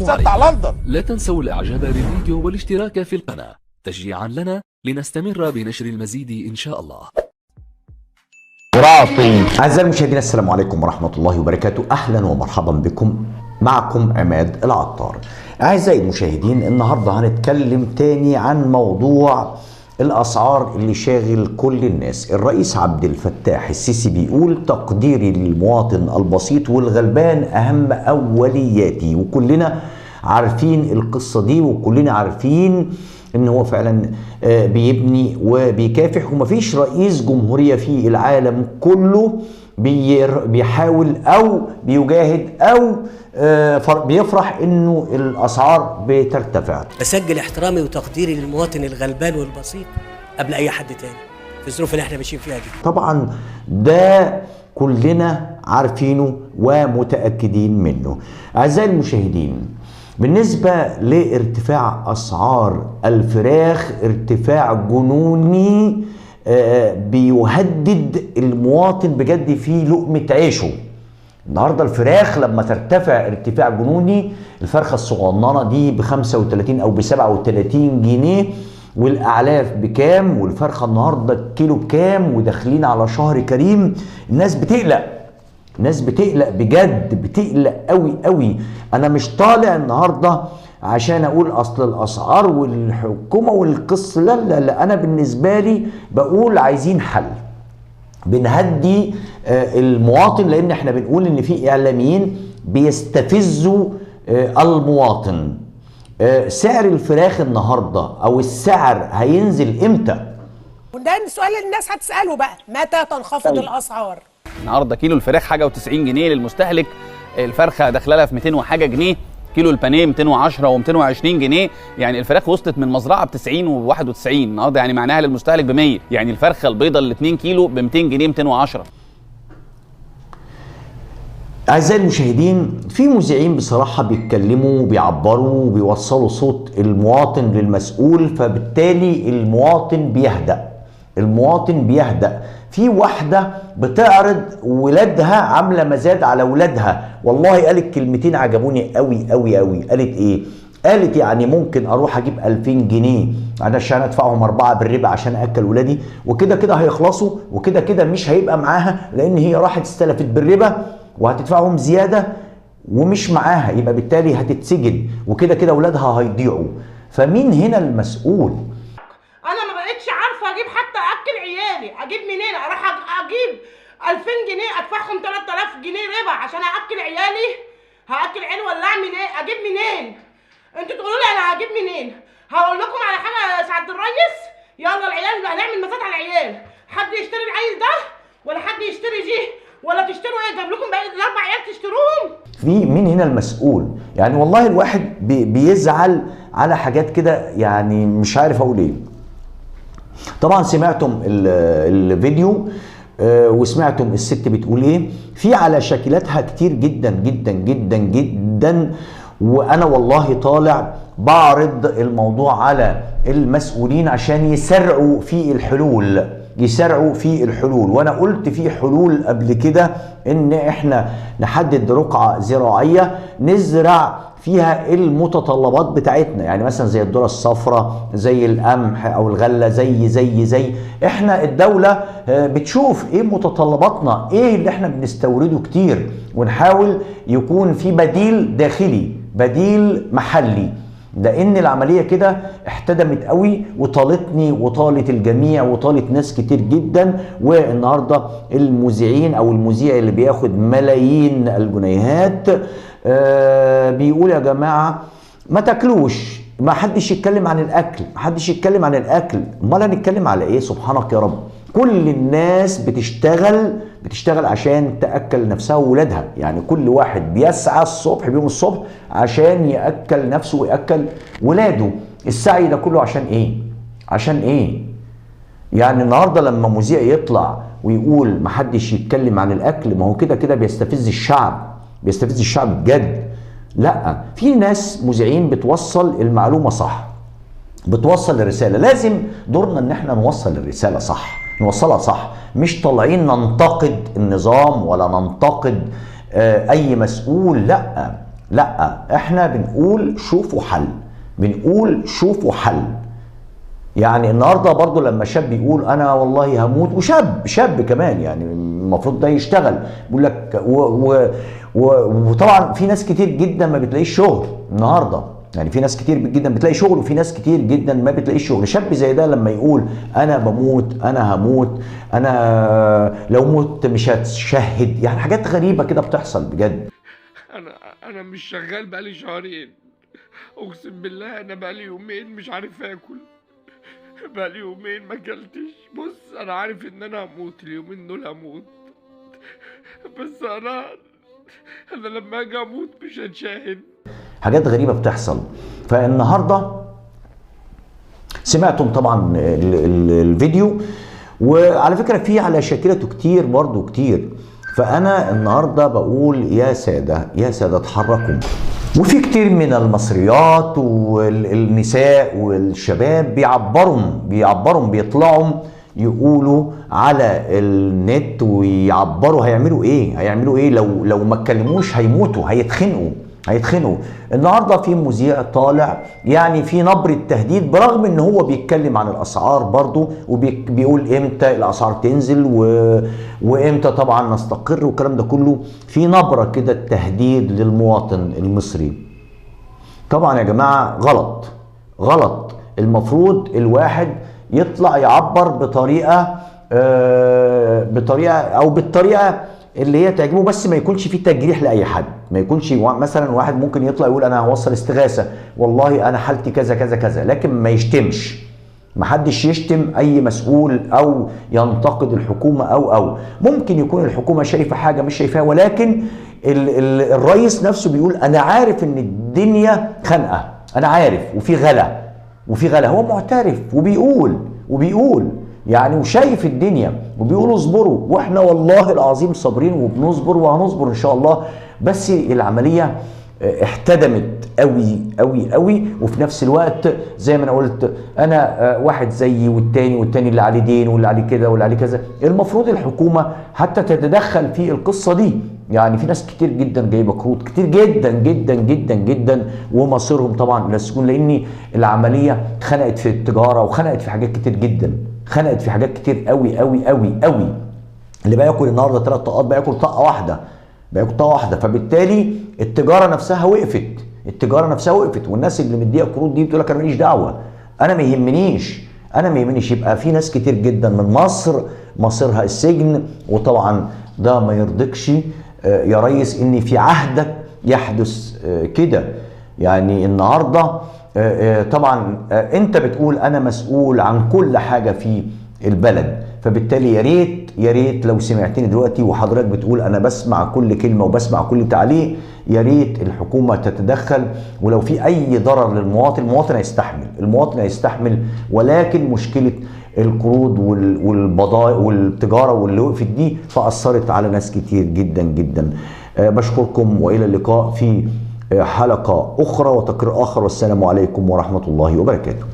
بتاع لندن. لا تنسوا الاعجاب بالفيديو والاشتراك في القناة تشجيعا لنا لنستمر بنشر المزيد ان شاء الله. أعزائي المشاهدين، السلام عليكم ورحمة الله وبركاته. أهلا ومرحبا بكم، معكم عماد العطار. أعزائي المشاهدين، النهاردة هنتكلم تاني عن موضوع الأسعار اللي شاغل كل الناس. الرئيس عبد الفتاح السيسي بيقول تقديري للمواطن البسيط والغلبان أهم أولياتي، وكلنا عارفين القصة دي وكلنا عارفين ان هو فعلا بيبني وبيكافح، ومفيش رئيس جمهورية في العالم كله بيحاول او بيجاهد او بيفرح انه الاسعار بترتفع. بسجل احترامي وتقديري للمواطن الغلبان والبسيط قبل اي حد تاني في الظروف اللي احنا ماشيين فيها دي. طبعا ده كلنا عارفينه ومتأكدين منه. اعزائي المشاهدين، بالنسبة لارتفاع أسعار الفراخ، ارتفاع جنوني بيهدد المواطن بجد في لقمة عيشه. النهاردة الفراخ لما ترتفع ارتفاع جنوني، الفرخة الصغننة دي ب35 أو ب37 جنيه، والأعلاف بكام، والفرخة النهاردة الكيلو بكام، وداخلين على شهر كريم. الناس بتقلق بجد، بتقلق قوي قوي. انا مش طالع النهارده عشان اقول اصل الاسعار والحكومه والقصه، لا لا لا، انا بالنسبه لي بقول عايزين حل، بنهدي المواطن، لان احنا بنقول ان في اعلاميين بيستفزوا المواطن. سعر الفراخ النهارده او السعر هينزل امتى؟ وده السؤال اللي الناس هتساله بقى، متى تنخفض الاسعار؟ النهارده كيلو الفراخ حاجه و90 جنيه للمستهلك، الفرخه داخله لها في 200 وحاجه جنيه، كيلو البانيه 210 و220 جنيه. يعني الفراخ وصلت من مزرعه ب 90 و91 النهارده، يعني معناها للمستهلك ب 100. يعني الفرخه البيضه ال 2 كيلو ب 200 جنيه 210. أعزائي المشاهدين، في مذيعين بصراحة بيتكلموا وبيعبروا وبيوصلوا صوت المواطن للمسؤول، فبالتالي المواطن بيهدأ. في واحدة بتعرض ولادها عاملة مزاد على ولادها، والله قالت كلمتين عجبوني قوي قوي قوي. قالت ايه؟ قالت يعني ممكن اروح اجيب 2000 جنيه علشان ادفعهم 4 بالربا عشان اكل ولادي، وكده كده هيخلصوا، وكده كده مش هيبقى معاها، لان هي راحت استلفت بالربا وهتدفعهم زيادة ومش معاها، يبقى بالتالي هتتسجن، وكده كده ولادها هيضيعوا. فمين هنا المسؤول؟ انا ما بقتش عارفه اجيب حتى اكل عيالي، اجيب منين؟ اروح اجيب 2000 جنيه ادفعهم 3000 جنيه ربا عشان اكل عيالي؟ هاكل عيالي ولا اعمل ايه؟ اجيب منين؟ انتوا تقولوا لي انا هجيب منين؟ هقول لكم على حاجه يا سعاده الريس، يلا العيال هنعمل مزاد على العيال، حد يشتري العيل ده ولا حد يشتري دي ولا تشتروا ايه؟ جاب لكم باقي الاربع عيال تشتروهم؟ في مين هنا المسؤول؟ يعني والله الواحد بيزعل على حاجات كده، يعني مش عارف اقول ايه. طبعا سمعتم الفيديو وسمعتم الست بتقول ايه. في على شكلاتها كتير جدا جدا جدا جدا، وانا والله طالع بعرض الموضوع على المسؤولين عشان يسرعوا في الحلول. وانا قلت في حلول قبل كده، ان احنا نحدد رقعة زراعية نزرع فيها المتطلبات بتاعتنا، يعني مثلا زي الذرة الصفراء، زي القمح او الغلة، زي احنا الدولة بتشوف ايه متطلباتنا، ايه اللي احنا بنستورده كتير، ونحاول يكون في بديل داخلي، بديل محلي، لان العمليه كده احتدمت قوي وطالتني وطالت الجميع وطالت ناس كتير جدا. والنهارده المذيعين او المذيع اللي بياخد ملايين الجنيهات بيقول يا جماعه ما تاكلوش، ما حدش يتكلم عن الاكل، ما حدش يتكلم عن الاكل. امال هنتكلم على ايه؟ سبحانك يا رب. كل الناس بتشتغل عشان تاكل نفسها وولادها، يعني كل واحد بيسعى الصبح، بيوم الصبح عشان ياكل نفسه وياكل ولاده. السعي ده كله عشان ايه؟ يعني النهارده لما مذيع يطلع ويقول ما حدش يتكلم عن الاكل، ما هو كده كده بيستفز الشعب بجد. لا، في ناس مذيعين بتوصل المعلومه صح، بتوصل الرساله. لازم دورنا ان احنا نوصل الرساله صح، نوصلها صح، مش طالعين ننتقد النظام ولا ننتقد اي مسؤول. لا، لا، احنا بنقول شوفوا حل، بنقول شوفوا حل. يعني النهارده برضو لما شاب يقول انا والله هموت، وشاب كمان يعني المفروض ده يشتغل، بيقول لك وطبعا في ناس كتير جدا ما بتلاقيش شغل النهارده، يعني في ناس كتير جدا بتلاقي شغل وفي ناس كتير جدا ما بتلاقيش شغل. شاب زي ده لما يقول انا بموت، انا هموت، انا لو مت مش هتشهد، يعني حاجات غريبه كده بتحصل بجد. انا مش شغال بقالي شهرين، اقسم بالله انا بقالي يومين مش عارف اكل، بقالي يومين ما اكلتش. بص انا عارف ان انا هموت اليومين دول، هموت، بس انا لما اجي اموت مش هتشاهد. حاجات غريبه بتحصل. فالنهارده سمعتم طبعا الفيديو، وعلى فكره في على شاكلته كتير برضو كتير. فانا النهارده بقول يا ساده يا ساده اتحركوا. وفي كتير من المصريات والنساء والشباب بيعبروا بيطلعوا يقولوا على النت ويعبروا هيعملوا ايه لو ما اتكلموش هيموتوا، هيتخنقوا. النهارده في مذيع طالع يعني في نبره تهديد، برغم ان هو بيتكلم عن الاسعار برضو، وبيقول امتى الاسعار تنزل وامتى طبعا نستقر والكلام ده كله، في نبره كده تهديد للمواطن المصري. طبعا يا جماعه غلط. المفروض الواحد يطلع يعبر بطريقه بالطريقه اللي هي تعجبه، بس ما يكونش فيه تجريح لاي حد. ما يكونش مثلا واحد ممكن يطلع يقول انا هوصل استغاثه، والله انا حالتي كذا كذا كذا، لكن ما يشتمش. ما حدش يشتم اي مسؤول او ينتقد الحكومه او ممكن يكون الحكومه شايفه حاجه مش شايفاها، ولكن الرئيس نفسه بيقول انا عارف ان الدنيا خانقه، انا عارف وفي غلا، هو معترف وبيقول يعني وشايف الدنيا، وبيقولوا اصبروا، واحنا والله العظيم صابرين وبنصبر وهنصبر ان شاء الله. بس العمليه احتدمت قوي، وفي نفس الوقت زي ما انا قلت، انا واحد زيي والتاني اللي عليه دين واللي عليه كده واللي عليه كذا. المفروض الحكومه حتى تتدخل في القصه دي. يعني في ناس كتير جدا جايبه قروض كتير جدا ومصيرهم طبعا الى السجون، لان العمليه خنقت في التجاره وخنقت في حاجات كتير جدا، خنقت في حاجات كتير قوي. اللي بياكل النهارده 3 طاقات بياكل طاقه واحده، فبالتالي التجاره نفسها وقفت، والناس اللي مديها قروض دي بتقول لك انا ماليش دعوه، انا ما يهمنيش. يبقى في ناس كتير جدا من مصر مصيرها السجن، وطبعا ده ما يرضيكش يا ريس ان في عهدك يحدث كده. يعني النهارده طبعا انت بتقول انا مسؤول عن كل حاجه في البلد، فبالتالي يا ريت لو سمعتني دلوقتي وحضرتك بتقول انا بسمع كل كلمه وبسمع كل تعليق، يا ريت الحكومه تتدخل. ولو في اي ضرر للمواطن، المواطن هيستحمل، ولكن مشكله القروض والبضائع والتجاره واللي وقفت دي فاثرت على ناس كتير جدا. بشكركم والى اللقاء في حلقه اخرى وتقرير اخر، والسلام عليكم ورحمه الله وبركاته.